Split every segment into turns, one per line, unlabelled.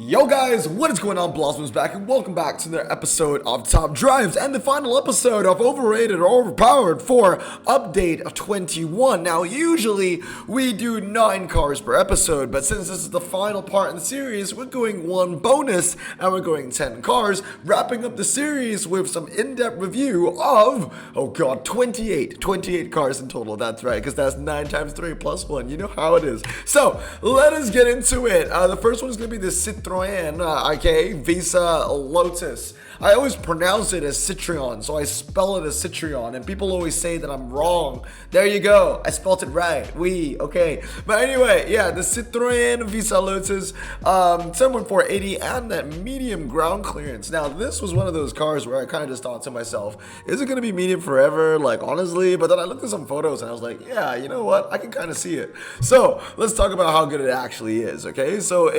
Yo guys, what is going on? Blossom's back and welcome back to another episode of Top Drives and the final episode of Overrated or Overpowered for update of 21. Now usually we do 9 cars per episode, but since this is the final part in the series, we're going 1 bonus and we're going 10 cars, wrapping up the series with some in-depth review of, 28 cars in total. That's right, because that's 9 times 3 plus 1. You know how it is. So let us get into it. The first one is going to be the Citron Visa Lotus. I always pronounce it as Citron, so I spell it as Citron, and people always say that I'm wrong. There you go, I spelled it right. Okay. But anyway, yeah, the Citron Visa Lotus, 71480, and that medium ground clearance. Now, this was one of those cars where I kind of just thought to myself, is it going to be medium forever? Like, honestly, but then I looked at some photos and I was like, yeah, you know what? I can kind of see it. So let's talk about how good it actually is, okay? So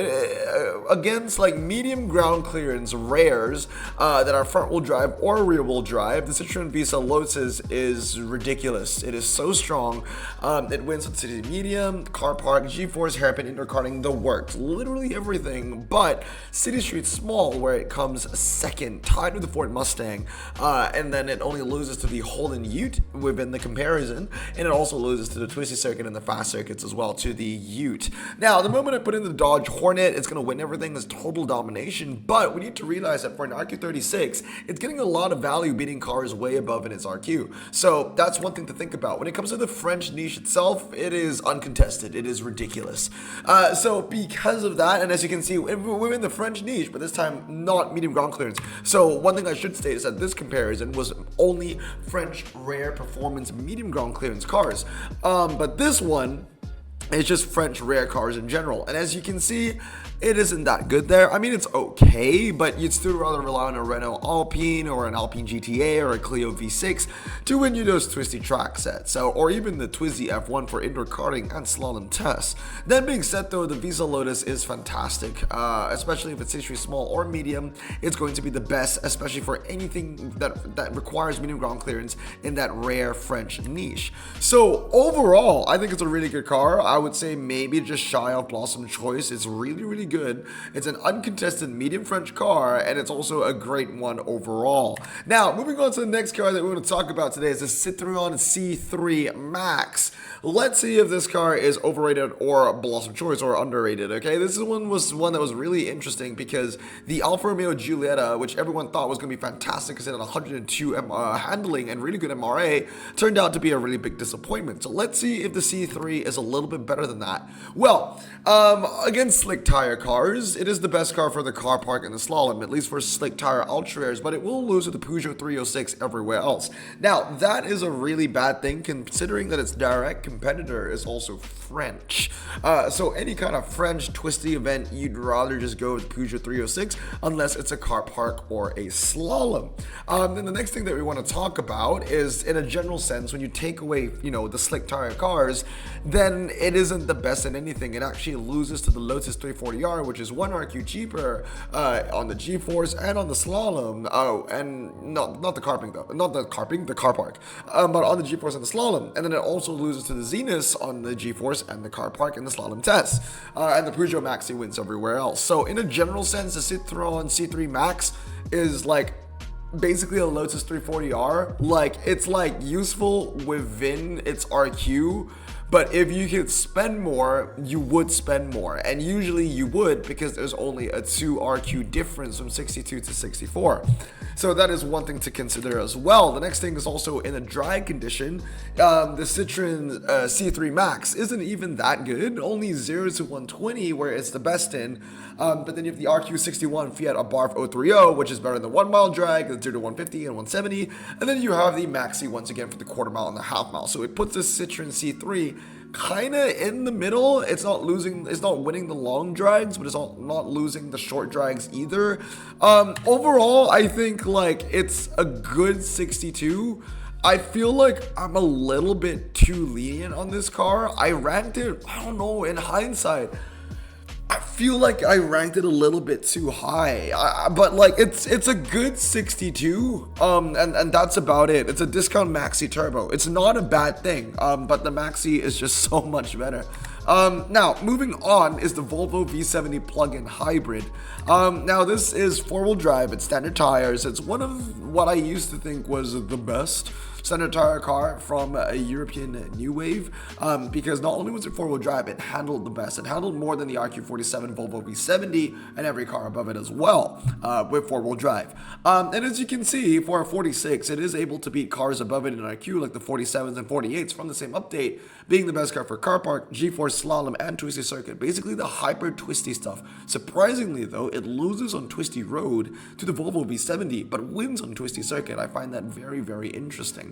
against like medium ground clearance rares that are front wheel drive or rear wheel drive, the Citron Visa Lotus is ridiculous. It is so strong. It wins with city medium, car park, G-force, hairpin, indoor karting, the works, literally everything. But city street small, where it comes second, tied with the Ford Mustang, and then it only loses to the Holden Ute within the comparison, and it also loses to the twisty circuit and the fast circuits as well to the Ute. Now, the moment I put in the Dodge Hornet, it's going to win everything. It's total domination, but we need to realize that for an RQ36, it's getting a lot of value beating cars way above in its RQ. So that's one thing to think about. When it comes to the French niche itself, it is uncontested. It is ridiculous. So because of that, and as you can see, we're in the French niche, but this time not medium ground clearance. So one thing I should state is that this comparison was only French rare performance medium ground clearance cars. But this one, it's just French rare cars in general. And as you can see, it isn't that good there. I mean, it's okay, but you'd still rather rely on a Renault Alpine or an Alpine GTA or a Clio V6 to win you those twisty track sets, or even the Twizy F1 for indoor karting and slalom tests. That being said though, the Visa Lotus is fantastic, especially if it's city small or medium. It's going to be the best, especially for anything that requires medium ground clearance in that rare French niche. So overall, I think it's a really good car. I would say maybe just shy of Blossom choice. It's really good. It's an uncontested medium French car, and it's also a great one overall. Now, moving on to the next car that we want to talk about today is the Citron C3 Max. Let's see if this car is overrated or Blossom choice or underrated, okay? This was one that was really interesting because the Alfa Romeo Giulietta, which everyone thought was going to be fantastic because it had 102 handling and really good MRA, turned out to be a really big disappointment. So let's see if the C3 is a little bit better than that. Well, against slick tire cars, it is the best car for the car park and the slalom, at least for slick tire ultra rares, but it will lose to the Peugeot 306 everywhere else. Now, that is a really bad thing considering that its direct competitor is also French. So any kind of French twisty event, you'd rather just go with Peugeot 306 unless it's a car park or a slalom. Then the next thing that we want to talk about is, in a general sense, when you take away, the slick tire cars, then it isn't the best in anything. It actually loses to the Lotus 340R, which is 1 RQ cheaper on the G-force and on the slalom. And not the carping though, not the carping, the car park, but on the G-force and the slalom. And then it also loses to the Zenus on the G-force and the car park and the slalom test. And the Peugeot Maxi wins everywhere else. So in a general sense, the Citron C3 Max is like basically a Lotus 340R. Like, it's like useful within its RQ, but if you could spend more, you would spend more. And usually you would, because there's only a 2 RQ difference from 62 to 64. So that is one thing to consider as well. The next thing is also in a dry condition, the Citron C3 Max isn't even that good. Only 0 to 120, where it's the best in. But then you have the RQ61 Fiat Abarth 030, which is better than the 1 mile drag, the 0 to 150 and 170. And then you have the Maxi once again for the quarter mile and the half mile. So it puts the Citron C3 kind of in the middle. It's not winning the long drags, but it's not losing the short drags either. Overall, I think like it's a good 62. I feel like I'm a little bit too lenient on this car. I ranked it, I don't know, in hindsight, I feel like I ranked it a little bit too high, but like it's a good 62, and that's about it. It's a discount Maxi Turbo. It's not a bad thing, but the Maxi is just so much better. Now, moving on is the Volvo V70 plug-in hybrid. Now, this is four-wheel drive, it's standard tires. It's one of what I used to think was the best standard tire car from a European new wave, because not only was it four-wheel drive, it handled the best. It handled more than the RQ47 Volvo V70 and every car above it as well, with four-wheel drive. And as you can see, for a 46, it is able to beat cars above it in IQ like the 47s and 48s from the same update, being the best car for car park, G-force, slalom, and twisty circuit. Basically the hyper twisty stuff. Surprisingly though, it loses on twisty road to the Volvo V70, but wins on twisty circuit. I find that very, very interesting.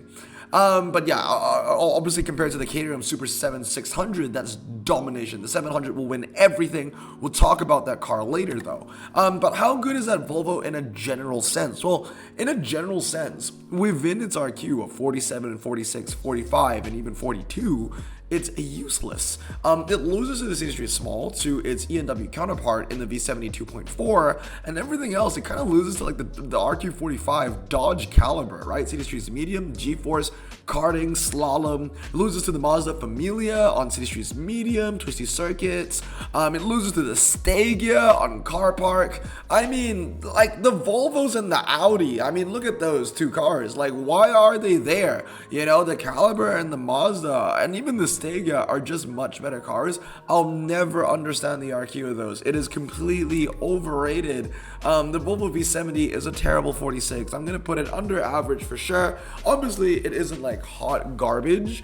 But yeah, obviously compared to the Caterham Super 7 600, that's domination. The 700 will win everything. We'll talk about that car later though. But how good is that Volvo in a general sense? Well, in a general sense, within its RQ of 47 and 46, 45, and even 42, it's useless. It loses to the City Street Small, to its E&W counterpart in the V70 2.4, and everything else, it kind of loses to like the RQ45 Dodge Caliber, right? City Street's medium, G-force, karting, slalom. It loses to the Mazda Familia on City Street's medium, twisty circuits. It loses to the Stagea on car park. I mean, like the Volvos and the Audi, I mean, look at those two cars. Like, why are they there? You know, the Caliber and the Mazda, and even the Stagea are just much better cars. I'll never understand the RQ of those. It is completely overrated. The Volvo V70 is a terrible 46. I'm gonna put it under average for sure. Obviously, it isn't like hot garbage,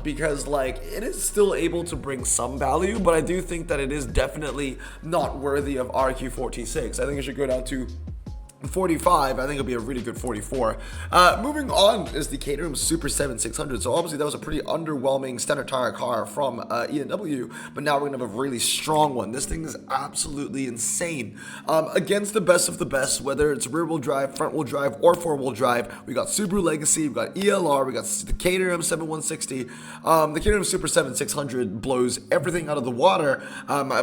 because like it is still able to bring some value, but I do think that it is definitely not worthy of RQ46. I think it should go down to 45. I think it'll be a really good 44. Moving on is the Caterham Super 7 600. So obviously that was a pretty underwhelming standard tire car from E&W, but now we're gonna have a really strong one. This thing is absolutely insane. Against the best of the best, whether it's rear wheel drive, front wheel drive, or four wheel drive, we got Subaru Legacy, we got ELR, we got the Caterham 7160. The Caterham Super 7 600 blows everything out of the water,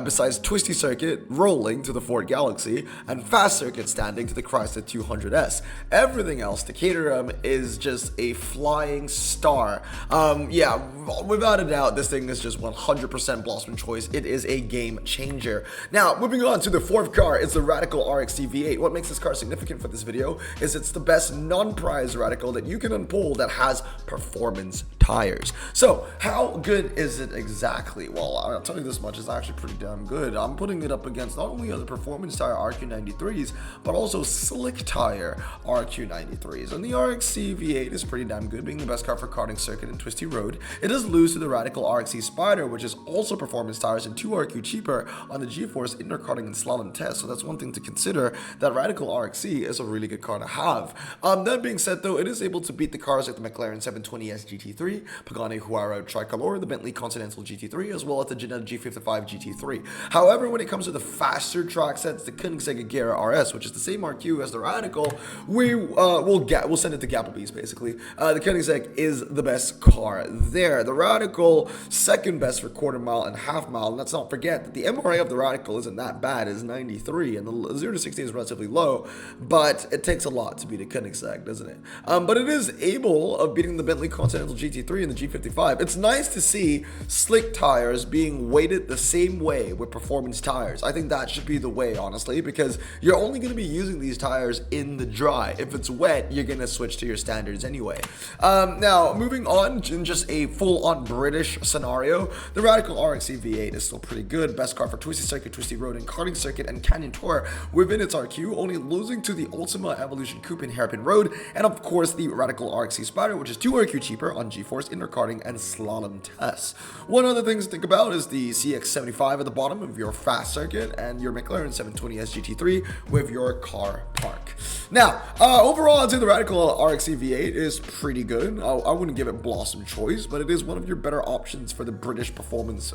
besides twisty circuit rolling to the Ford Galaxy and fast circuit standing to the Chrysler 200S. Everything else, the Caterham is just a flying star. Yeah, without a doubt, this thing is just 100% Blossom choice. It is a game changer. Now, moving on to the fourth car, it's the Radical RXC V8. What makes this car significant for this video is it's the best non-prize Radical that you can unpull that has performance tires. So, how good is it exactly? Well, I'll tell you this much, it's actually pretty damn good. I'm putting it up against not only other performance tire RQ93s, but also slick tire RQ93s. And the RXC V8 is pretty damn good, being the best car for karting circuit and twisty road. It does lose to the Radical RXC Spider, which is also performance tires and 2 RQ cheaper on the G-force indoor karting and slalom test. So that's one thing to consider. That Radical RXC is a really good car to have. That being said though, it is able to beat the cars like the McLaren 720S GT3, Pagani Huayra Tricolor, the Bentley Continental GT3, as well as the Ginetta G55 GT3. However, when it comes to the faster track sets, the Koenigsegg Agera RS, which is the same RQ as the Radical, we'll send it to Gapplebee's basically. The Koenigsegg is the best car there. The Radical, second best for quarter mile and half mile. And let's not forget that the MRA of the Radical isn't that bad, it's 93, and the 0 to 60 is relatively low, but it takes a lot to beat a Koenigsegg, doesn't it? But it is able of beating the Bentley Continental GT3 and the G55. It's nice to see slick tires being weighted the same way with performance tires. I think that should be the way, honestly, because you're only going to be using these tires in the dry. If it's wet, you're going to switch to your standards anyway. Now, moving on, in just a full-on British scenario, the Radical RXC V8 is still pretty good. Best car for twisty circuit, twisty road, and karting circuit, and canyon tour within its RQ, only losing to the Ultima Evolution Coupe in hairpin road, and of course the Radical RXC Spider, which is 2 RQ cheaper on G-force, indoor karting, and slalom tests. One other thing to think about is the CX75 at the bottom of your fast circuit, and your McLaren 720S GT3 with your car park. Now, overall, I'd say the Radical RXC V8 is pretty good. I wouldn't give it Blossom choice, but it is one of your better options for the British performance,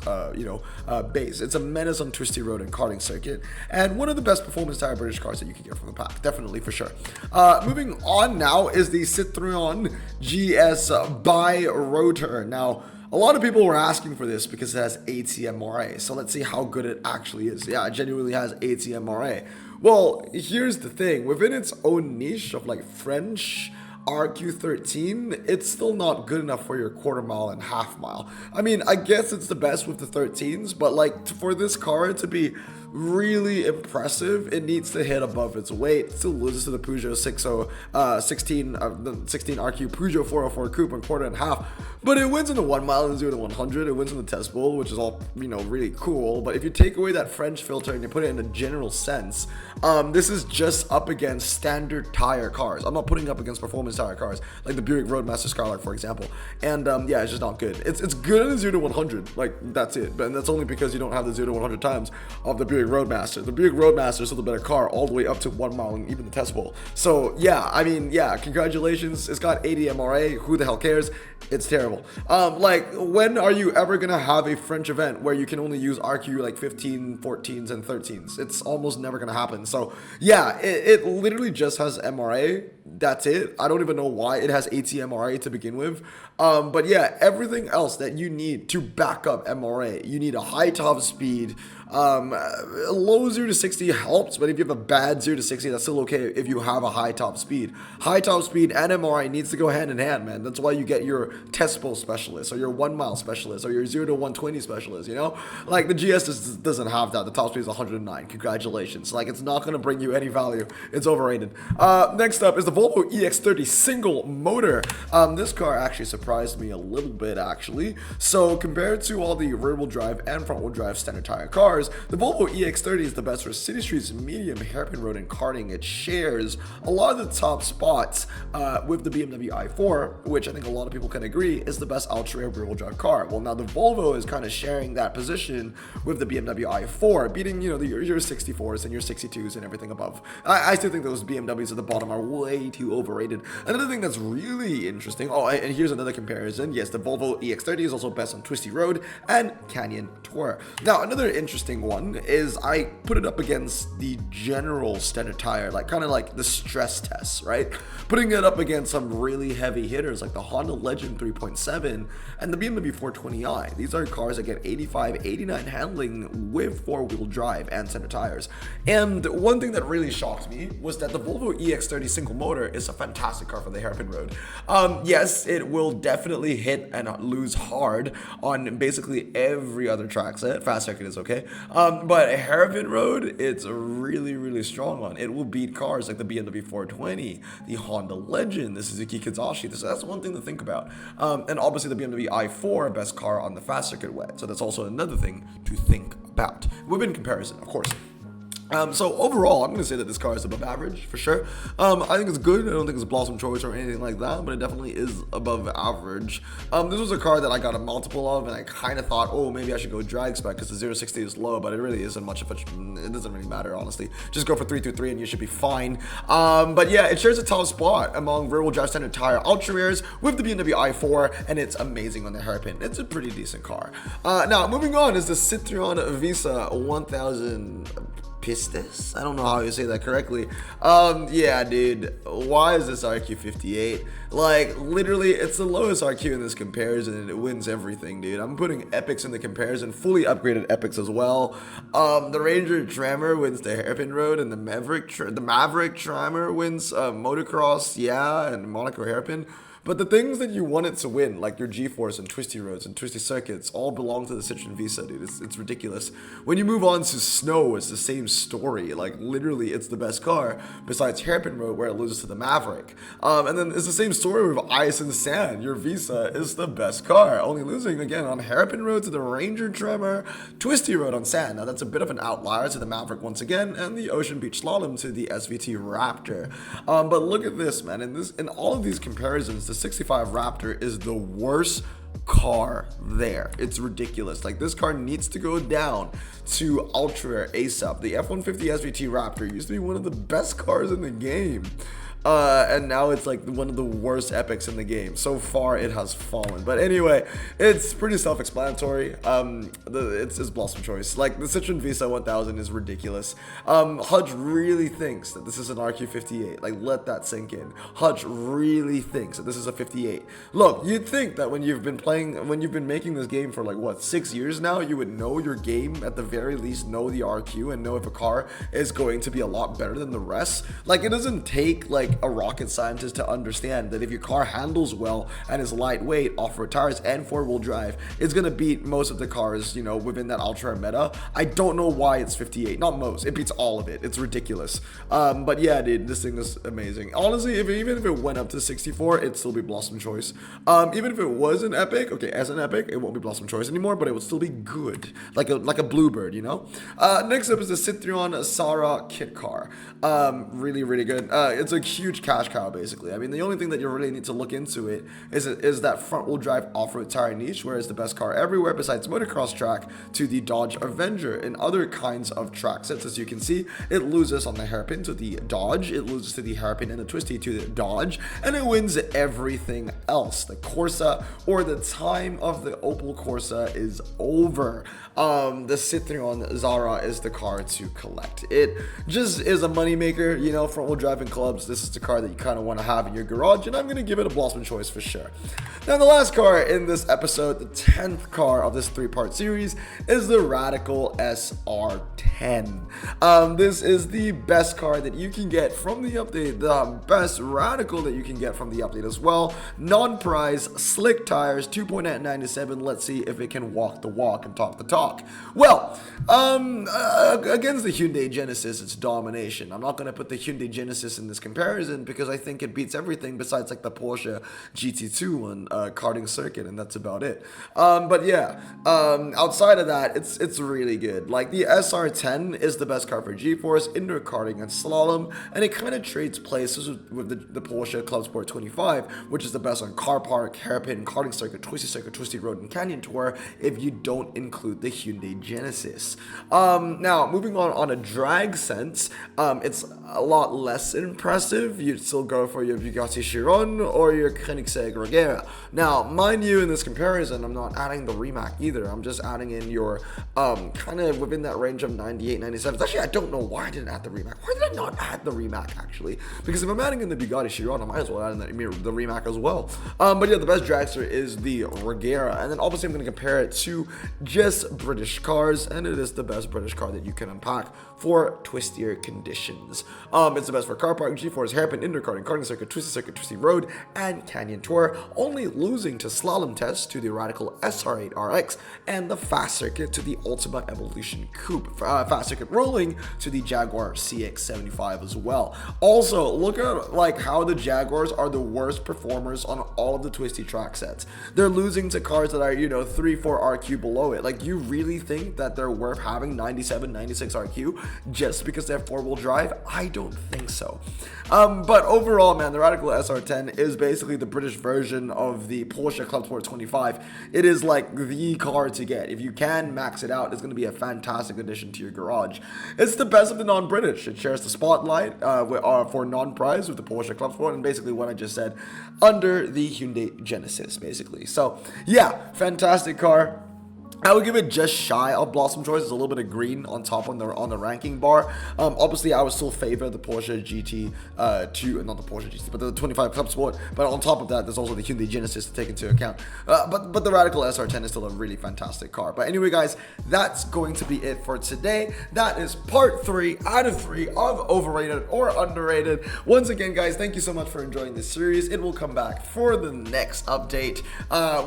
base. It's a menace on twisty road and karting circuit, and one of the best performance tire British cars that you can get from the pack, definitely for sure. Moving on now is the Citron GS bi-rotor. Now, a lot of people were asking for this because it has ATM-RA, so let's see how good it actually is. Yeah, it genuinely has ATM-RA. Well, here's the thing. Within its own niche of like French RQ13, it's still not good enough for your quarter mile and half mile. I mean, I guess it's the best with the 13s, but like for this car to be really impressive, it needs to hit above its weight. It still loses to the Peugeot 16 RQ Peugeot 404 Coupe and quarter and half, but it wins in the 1 mile and 0 to 100. It wins in the test bowl, which is all, you know, really cool. But if you take away that French filter and you put it in a general sense, this is just up against standard tire cars. I'm not putting it up against performance tire cars like the Buick Roadmaster Skylark, for example. And yeah, it's just not good. It's good in the 0 to 100, like that's it. But that's only because you don't have the 0 to 100 times of the Buick Roadmaster. The Buick Roadmaster is still the better car all the way up to 1 mile and even the test bowl. So yeah, I mean, yeah, congratulations. It's got 80 MRA. Who the hell cares? It's terrible. Like, when are you ever gonna have a French event where you can only use RQ like 15, 14s, and 13s? It's almost never gonna happen. So yeah, it literally just has MRA. That's it. I don't even know why it has 80 MRA to begin with. But yeah, everything else that you need to back up MRA, you need a high top speed. Low 0 to 60 helps, but if you have a bad 0 to 60, that's still okay if you have a high top speed. High top speed and MRI needs to go hand in hand, man. That's why you get your test bowl specialist or your 1 mile specialist or your 0 to 120 specialist, you know? Like the GS doesn't have that. The top speed is 109. Congratulations. Like, it's not going to bring you any value. It's overrated. Next up is the Volvo EX30 single motor. This car actually surprised me a little bit, actually. So compared to all the rear wheel drive and front wheel drive standard tire cars, the Volvo EX30 is the best for city streets, medium, hairpin road, and karting. It shares a lot of the top spots with the BMW i4, which I think a lot of people can agree is the best ultra-rare rear-wheel drive car. Well, now the Volvo is kind of sharing that position with the BMW i4, beating, you know, your 64s and your 62s and everything above. I still think those BMWs at the bottom are way too overrated. Another thing that's really interesting, and here's another comparison. Yes, the Volvo EX30 is also best on twisty road and canyon tour. Now, another interesting one is I put it up against the general standard tire, like kind of like the stress tests, right? Putting it up against some really heavy hitters like the Honda Legend 3.7 and the BMW 420i. These are cars that get 85, 89 handling with four-wheel drive and standard tires. And one thing that really shocked me was that the Volvo EX30 single motor is a fantastic car for the hairpin road. Yes, it will definitely hit and lose hard on basically every other track set. Fast circuit is okay. But hairpin road, it's really, really strong on. It will beat cars like the BMW 420, the Honda Legend, the Suzuki Kizashi. So that's one thing to think about. And obviously the BMW i4, best car on the fast circuit wet. So that's also another thing to think about. Within comparison, of course. So overall, I'm going to say that this car is above average, for sure. I think it's good. I don't think it's a blossom choice or anything like that, but it definitely is above average. This was a car that I got a multiple of, and I kind of thought, oh, maybe I should go drag spec because the 0 to 60 is low, but it really isn't much of a, it doesn't really matter, honestly. Just go for 323 and you should be fine. But yeah, it shares a top spot among rear-wheel drive standard tire ultra rares with the BMW i4, and it's amazing on the hairpin. It's a pretty decent car. Now, moving on is the Citron Visa 1000 Pistis? I don't know how you say that correctly. Yeah, dude, why is this RQ58? Like, literally, it's the lowest RQ in this comparison, and it wins everything, dude. I'm putting epics in the comparison, fully upgraded epics as well. The Ranger Trammer wins the hairpin road, and the Maverick Trammer wins motocross, yeah, and Monaco hairpin. But the things that you want it to win, like your G-Force and twisty roads and twisty circuits, all belong to the Citron Visa, dude. It's ridiculous. When you move on to snow, it's the same story. Like, literally, it's the best car, besides hairpin road, where it loses to the Maverick. And then it's the same story with ice and sand. Your Visa is the best car, only losing, again, on hairpin road to the Ranger Tremor, twisty road on sand. Now, that's a bit of an outlier to the Maverick once again, and the Ocean Beach Slalom to the SVT Raptor. But look at this, man. In all of these comparisons, the 65 Raptor is the worst car there. It's ridiculous. Like, this car needs to go down to ultra ASAP. The F-150 SVT Raptor used to be one of the best cars in the game. And now it's like one of the worst epics in the game. So far, it has fallen. But anyway, it's pretty self-explanatory. It's Blossom choice. Like, the Citron Visa 1000 is ridiculous. Hutch really thinks that this is an RQ58. Like, let that sink in. Hutch really thinks that this is a 58. Look, you'd think that when you've been making this game for like, what, 6 years now, you would know your game, at the very least, know the RQ and know if a car is going to be a lot better than the rest. Like, it doesn't take, like, like a rocket scientist to understand that if your car handles well and is lightweight, off-road tires, and four-wheel drive, it's gonna beat most of the cars, you know, within that ultra meta. I don't know why it's 58. Not most. It beats all of it. It's ridiculous. But yeah, dude, this thing is amazing. Honestly, even if it went up to 64, it'd still be Blossom Choice. Even if it was an epic, okay, as an epic, it won't be Blossom Choice anymore, but it would still be good, like a bluebird, you know. Next up is the Citron Sarah kit car. Really, really good. It's a huge cash cow, basically. I mean, the only thing that you really need to look into it is that front-wheel drive off-road tire niche, where it's the best car everywhere besides motocross track to the Dodge Avenger and other kinds of track sets. As you can see, it loses on the hairpin to the Dodge, it loses to the hairpin and the twisty to the Dodge, and it wins everything else. The Corsa, or the time of the Opel Corsa, is over. The Citron Zara is the car to collect. It just is a moneymaker, you know, front-wheel driving clubs. This is the car that you kind of want to have in your garage, and I'm going to give it a Blossom Choice for sure. Now, the last car in this episode, the 10th car of this three-part series, is the Radical SR10. This is the best car that you can get from the update, the best Radical that you can get from the update as well. Non-prize, slick tires, 2.97. Let's see if it can walk the walk and talk the talk. Well, against the Hyundai Genesis, it's domination. I'm not going to put the Hyundai Genesis in this comparison because I think it beats everything besides like the Porsche GT2 on karting circuit, and that's about it. But yeah, outside of that, it's really good. Like the SR10 is the best car for G-Force, indoor karting, and slalom, and it kind of trades places with the Porsche Club Sport 25, which is the best on car park, hairpin, karting circuit, twisty road, and canyon tour if you don't include the Hyundai Genesis. Now, moving on a drag sense, it's a lot less impressive. You'd still go for your Bugatti Chiron or your Koenigsegg Regera. Now, mind you, in this comparison, I'm not adding the Rimac either. I'm just adding in your kind of within that range of 98, 97. Actually, I don't know why I didn't add the Rimac. Why did I not add the Rimac, actually? Because if I'm adding in the Bugatti Chiron, I might as well add in the Rimac as well. But yeah, the best dragster is the Regera. And then obviously I'm going to compare it to just British cars, and it is the best British car that you can unpack for twistier conditions. It's the best for car park, G-Force, hairpin, indoor karting, karting circuit, twisty road, and canyon tour, only losing to slalom tests to the Radical SR8 RX and the fast circuit to the Ultima Evolution Coupe, fast circuit rolling to the Jaguar CX-75 as well. Also, look at like how the Jaguars are the worst performers on all of the twisty track sets. They're losing to cars that are, you know, 3-4 RQ below it. Like, you really think that they're worth having 97, 96 RQ just because they have four-wheel drive? I don't think so. But overall, man, the Radical SR10 is basically the British version of the Porsche Club Sport 25. It is like the car to get. If you can max it out, it's going to be a fantastic addition to your garage. It's the best of the non-British. It shares the spotlight for non-prize with the Porsche Club Sport, and basically what I just said under the Hyundai Genesis, basically. So yeah, fantastic car. I would give it just shy of Blossom Choice. There's a little bit of green on top on the ranking bar. Obviously, I would still favor the Porsche GT2, not the Porsche GT, but the 25 Club Sport. But on top of that, there's also the Hyundai Genesis to take into account. But the Radical SR10 is still a really fantastic car. But anyway, guys, that's going to be it for today. That is part 3 out of 3 of overrated or underrated. Once again, guys, thank you so much for enjoying this series. It will come back for the next update,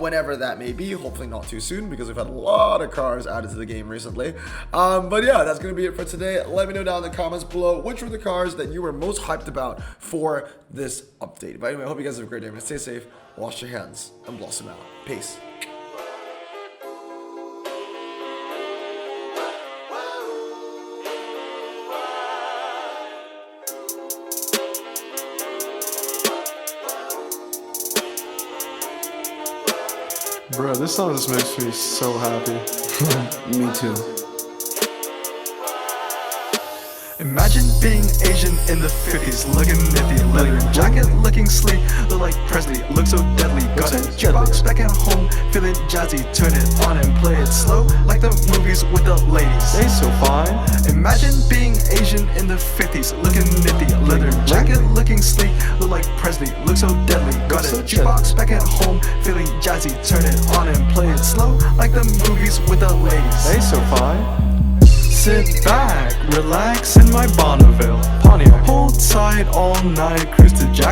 whenever that may be. Hopefully not too soon, because we've had a lot of cars added to the game recently. But yeah, that's gonna be it for today. Let me know down in the comments below which were the cars that you were most hyped about for this update. But anyway, I hope you guys have a great day. Stay safe, wash your hands, and blossom out. Peace.
Bro, this song just makes me so happy.
Me too.
Imagine being Asian in the 50s, looking nifty, leather jacket, looking sleek, look like Presley, look so deadly. Got a jukebox back at home, feeling jazzy, turn it on and play it slow, like the movies with the ladies.
They so fine.
Imagine being Asian in the 50s, looking nifty, leather jacket, looking sleek, look like Presley, look so deadly. Got a jukebox back at home, feeling jazzy, turn it on and play it slow, like the movies with the ladies.
They so fine.
Sit back, relax in my Bonneville Pontiac. Hold tight all night, cruise to Jackson.